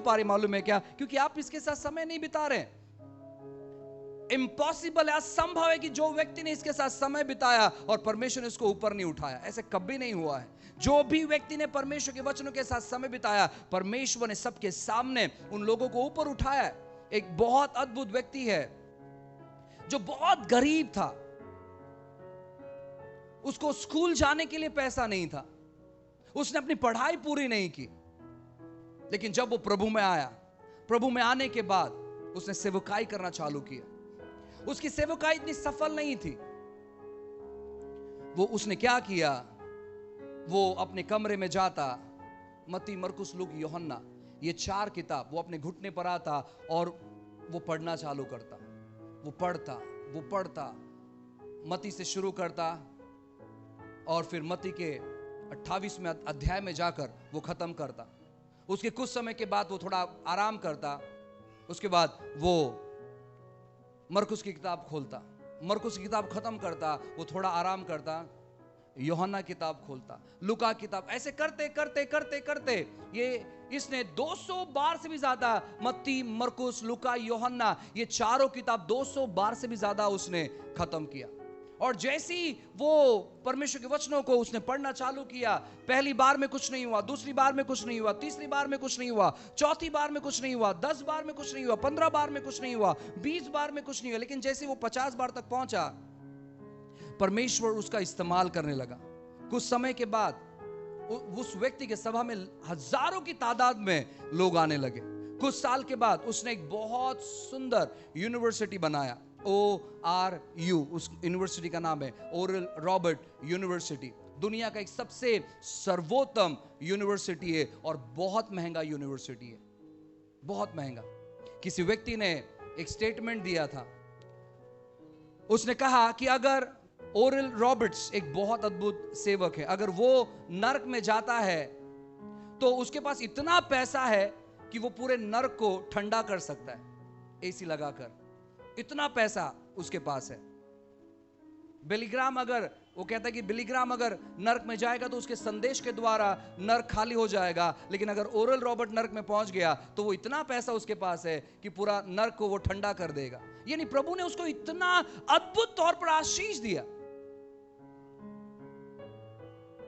हो पा रही मालूम है क्या? क्योंकि आप इसके साथ समय नहीं बिता रहे। इम्पॉसिबल है, असंभव है कि जो व्यक्ति ने इसके साथ समय बिताया और परमेश्वर ने इसको ऊपर नहीं उठाया। ऐसे कभी नहीं हुआ है। जो भी व्यक्ति ने परमेश्वर के वचनों के साथ समय बिताया, परमेश्वर ने सबके सामने उन लोगों को ऊपर उठाया है। एक बहुत अद्भुत व्यक्ति है जो बहुत गरीब था, उसको स्कूल जाने के लिए पैसा नहीं था, उसने अपनी पढ़ाई पूरी नहीं की, लेकिन जब वो प्रभु में आया, प्रभु में आने के बाद उसने सेवकाई करना चालू किया। उसकी सेवकाई इतनी सफल नहीं थी। उसने क्या किया, वो अपने कमरे में जाता, मत्ती, मरकुस, लूक, यूहन्ना, ये 4 किताब वो अपने घुटने पर आता और वो पढ़ना चालू करता। वो पढ़ता, मत्ती से शुरू करता और फिर मत्ती के 28वें अध्याय में जाकर वो खत्म करता। उसके कुछ समय के बाद वो थोड़ा आराम करता, उसके बाद वो मरकुस की किताब खोलता, मरकुस की किताब खत्म करता, वो थोड़ा आराम करता, यूहन्ना किताब खोलता, लूका किताब, ऐसे करते करते करते करते इसने 200 बार से भी ज्यादा मत्ती, मरकुस, लूका, यूहन्ना, ये चारों किताब 200 बार से भी ज्यादा उसने खत्म किया। और जैसे ही वो परमेश्वर के वचनों को उसने पढ़ना चालू किया, पहली बार में कुछ नहीं हुआ, दूसरी बार में कुछ नहीं हुआ, तीसरी बार में कुछ नहीं हुआ, चौथी बार में कुछ नहीं हुआ, 10 बार में कुछ नहीं हुआ, 15 बार में कुछ नहीं हुआ, 20 बार में कुछ नहीं हुआ, लेकिन जैसे वो 50 बार तक पहुंचा, परमेश्वर उसका इस्तेमाल करने लगा। कुछ समय के बाद उस व्यक्ति के सभा में हजारों की तादाद में लोग आने लगे। कुछ साल के बाद उसने एक बहुत सुंदर यूनिवर्सिटी बनाया, ORU, उस यूनिवर्सिटी का नाम है ओरल रॉबर्ट यूनिवर्सिटी। दुनिया का एक सबसे सर्वोत्तम यूनिवर्सिटी है और बहुत महंगा यूनिवर्सिटी है, बहुत महंगा। किसी व्यक्ति ने एक स्टेटमेंट दिया था, उसने कहा कि अगर ओरल रॉबर्ट्स एक बहुत अद्भुत सेवक है, अगर वो नरक में जाता है तो उसके पास इतना पैसा है कि वो पूरे नरक को ठंडा कर सकता है एसी लगाकर, इतना पैसा उसके पास है। बिलीग्राम, अगर वो कहता है कि बिलीग्राम अगर नरक में जाएगा तो उसके संदेश के द्वारा नरक खाली हो जाएगा, लेकिन अगर ओरल रॉबर्ट नरक में पहुंच गया तो वो इतना पैसा उसके पास है कि पूरा नरक को वो ठंडा कर देगा। यानी प्रभु ने उसको इतना अद्भुत तौर पर आशीष दिया।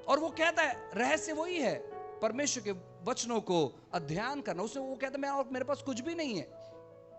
और वो कहता है रहस्य वही है, परमेश्वर के वचनों को अध्ययन करना। उसने वो कहता है मैं और मेरे पास कुछ भी नहीं है,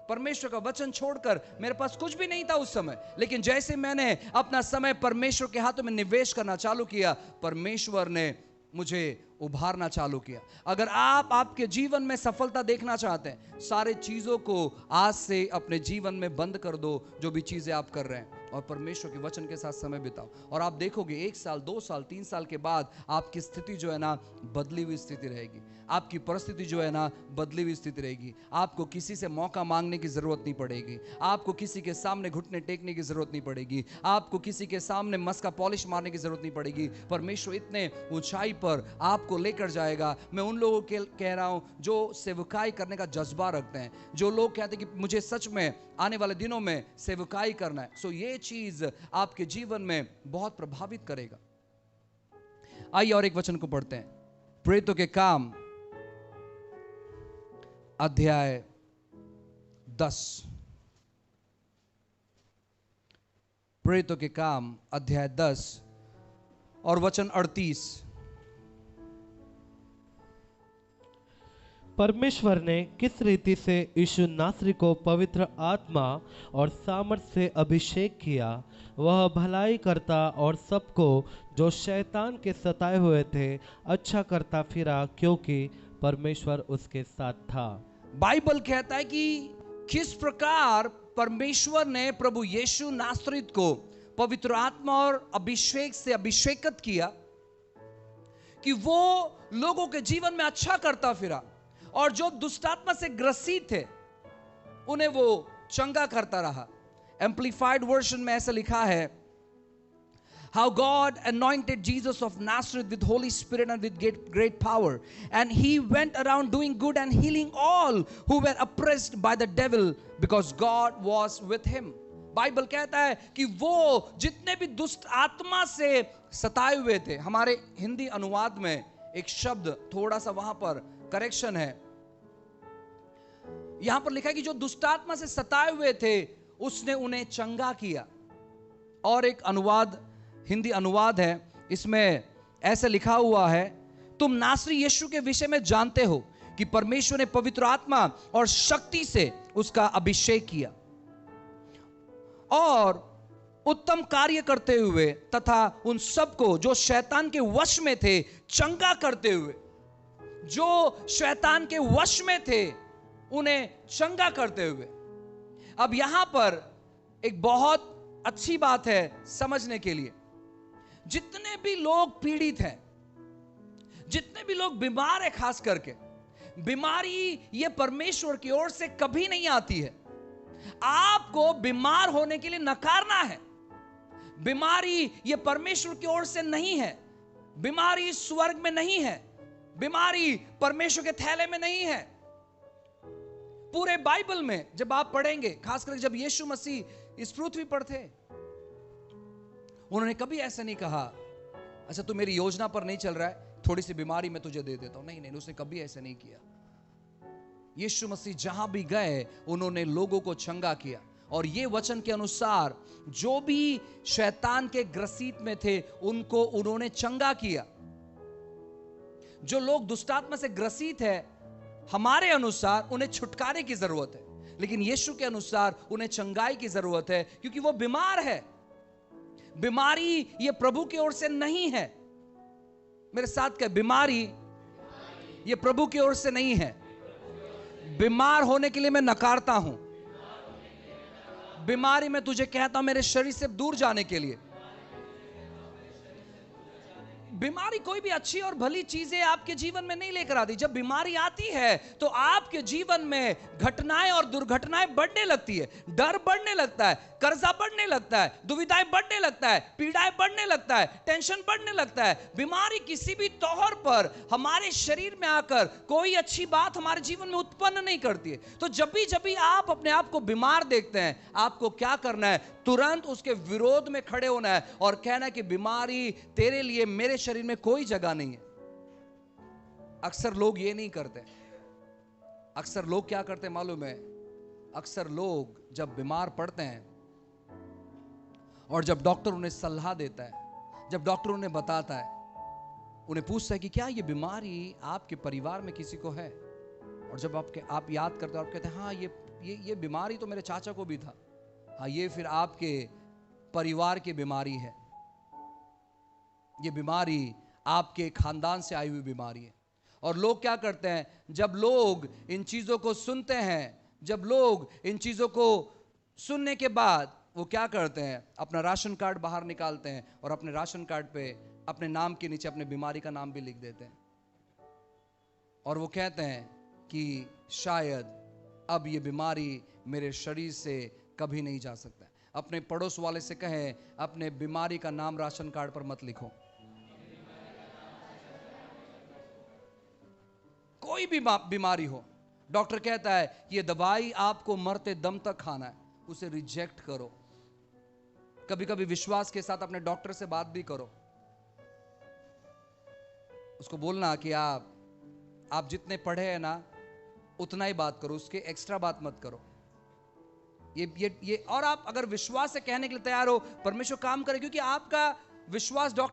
परमेश्वर का वचन छोड़कर मेरे पास कुछ भी नहीं था उस समय, लेकिन जैसे मैंने अपना समय परमेश्वर के हाथों में निवेश करना चालू किया, परमेश्वर ने मुझे उभारना चालू किया। अगर आप आपके जीवन में सफलता देखना चाहते हैं, सारे चीजों को आज से अपने जीवन में बंद कर दो, जो भी चीजें आप कर रहे हैं, और परमेश्वर के वचन के साथ समय बिताओ। और आप देखोगे 1 साल, 2 साल, 3 साल के बाद आपकी स्थिति जो है ना बदली हुई स्थिति रहेगी, आपकी परिस्थिति जो है ना बदली हुई स्थिति रहेगी। आपको किसी से मौका मांगने की जरूरत नहीं पड़ेगी, आपको किसी के सामने घुटने टेकने की जरूरत नहीं पड़ेगी, आपको किसी के सामने मस्का पॉलिश मारने की जरूरत नहीं पड़ेगी। परमेश्वर इतने ऊंचाई पर आपको लेकर जाएगा। मैं उन लोगों के कह रहा हूं जो सेवकाई करने का जज्बा रखते हैं, जो लोग कहते हैं कि मुझे सच में आने वाले दिनों में सेवकाई करना है, सो ये चीज आपके जीवन में बहुत प्रभावित करेगा। आइए और एक वचन को पढ़ते हैं, प्रेरितों के काम अध्याय 10। प्रेरितों के काम अध्याय 10 और वचन 38। परमेश्वर ने किस रीति से यीशु नासरी को पवित्र आत्मा और सामर्थ से अभिषेक किया, वह भलाई करता और सबको जो शैतान के सताए हुए थे अच्छा करता फिरा, क्योंकि परमेश्वर उसके साथ था। बाइबल कहता है कि किस प्रकार परमेश्वर ने प्रभु यीशु नासरीत को पवित्र आत्मा और अभिषेक से अभिषेकित किया कि वो लोगों के जीवन में अच्छा करता फिरा, और जो दुष्टात्मा से ग्रसित थे उन्हें वो चंगा करता रहा। एम्प्लीफाइड वर्जन में ऐसा लिखा है, how God anointed Jesus of Nazareth with Holy Spirit and with great power, and he went around doing good and healing all who were oppressed by the devil, because God was with him. Bible कहता है कि वो जितने भी दुष्ट आत्मा से सताए हुए थे, हमारे हिंदी अनुवाद में एक शब्द थोड़ा सा वहां पर करेक्शन है, यहां पर लिखा है कि जो दुष्टात्मा से सताए हुए थे उसने उन्हें चंगा किया। और एक अनुवाद, हिंदी अनुवाद है, इसमें ऐसे लिखा हुआ है, तुम नासरी यीशु के विषय में जानते हो कि परमेश्वर ने पवित्र आत्मा और शक्ति से उसका अभिषेक किया और उत्तम कार्य करते हुए तथा उन सबको जो शैतान के वश में थे चंगा करते हुए, जो शैतान के वश में थे उन्हें चंगा करते हुए। अब यहां पर एक बहुत अच्छी बात है समझने के लिए, जितने भी लोग पीड़ित हैं, जितने भी लोग बीमार हैं, खास करके बीमारी ये परमेश्वर की ओर से कभी नहीं आती है। आपको बीमार होने के लिए नकारना है। बीमारी ये परमेश्वर की ओर से नहीं है, बीमारी स्वर्ग में नहीं है, बीमारी परमेश्वर के थैले में नहीं है। पूरे बाइबल में जब आप पढ़ेंगे, खासकर जब यीशु मसीह इस पृथ्वी पर थे, उन्होंने कभी ऐसा नहीं कहा अच्छा तू मेरी योजना पर नहीं चल रहा है, थोड़ी सी बीमारी मैं तुझे दे देता हूं। नहीं, उसने कभी ऐसा नहीं किया। यीशु मसीह जहां भी गए उन्होंने लोगों को चंगा किया। और ये वचन के अनुसार जो भी शैतान के ग्रसित में थे उनको उन्होंने चंगा किया। जो लोग दुष्टात्मा से ग्रसित है, हमारे अनुसार उन्हें छुटकारे की जरूरत है, लेकिन यीशु के अनुसार उन्हें चंगाई की जरूरत है, क्योंकि वो बीमार है। बीमारी ये प्रभु की ओर से नहीं है। मेरे साथ कह, बीमारी ये प्रभु की ओर से नहीं है। बीमार होने के लिए मैं नकारता हूं। बीमारी में तुझे कहता हूं मेरे शरीर से दूर जाने के लिए। बीमारी कोई भी अच्छी और भली चीजें आपके जीवन में नहीं लेकर आती। जब बीमारी आती है तो आपके जीवन में घटनाएं और दुर्घटनाएं बढ़ने लगती है, डर बढ़ने लगता है, कर्जा बढ़ने लगता है, दुविधाएं बढ़ने लगता है, पीड़ाएं बढ़ने लगता है, टेंशन बढ़ने लगता है। बीमारी किसी भी तौर पर हमारे शरीर में आकर कोई अच्छी बात हमारे जीवन में उत्पन्न नहीं करती है। तो जब भी आप अपने आप को बीमार देखते हैं, आपको क्या करना है? तुरंत उसके विरोध में खड़े होना है और कहना है कि बीमारी तेरे लिए मेरे शरीर में कोई जगह नहीं है। अक्सर लोग ये नहीं करते। अक्सर लोग क्या करते हैं मालूम है? अक्सर लोग जब बीमार पड़ते हैं और जब डॉक्टर उन्हें सलाह देता है, जब डॉक्टर उन्हें बताता है, उन्हें पूछता है कि क्या ये बीमारी आपके परिवार में किसी को है? और जब आप याद करते हो, आप कहते हैं हाँ ये बीमारी तो मेरे चाचा को भी था, हाँ ये फिर आपके परिवार की बीमारी है, ये बीमारी आपके खानदान से आई हुई बीमारी है। और लोग क्या करते हैं, जब लोग इन चीजों को सुनते हैं, जब लोग इन चीजों को सुनने के बाद वो क्या करते हैं, अपना राशन कार्ड बाहर निकालते हैं और अपने राशन कार्ड पे अपने नाम के नीचे अपने बीमारी का नाम भी लिख देते हैं। और वो कहते हैं कि शायद अब ये बीमारी मेरे शरीर से कभी नहीं जा सकता। अपने पड़ोस वाले से कहें, अपने बीमारी का नाम राशन कार्ड पर मत लिखो। कोई भी बीमारी हो, डॉक्टर कहता है ये दवाई आपको मरते दम तक खाना है, उसे रिजेक्ट करो। कभी कभी विश्वास के साथ अपने डॉक्टर से बात भी करो। उसको बोलना कि आप जितने पढ़े हैं ना उतना ही बात करो, उसके एक्स्ट्रा बात मत करो। ये और आप अगर विश्वास से कहने के लिए तैयार हो, परमेश्वर काम करे, क्योंकि आपका विश्वास डॉक्टर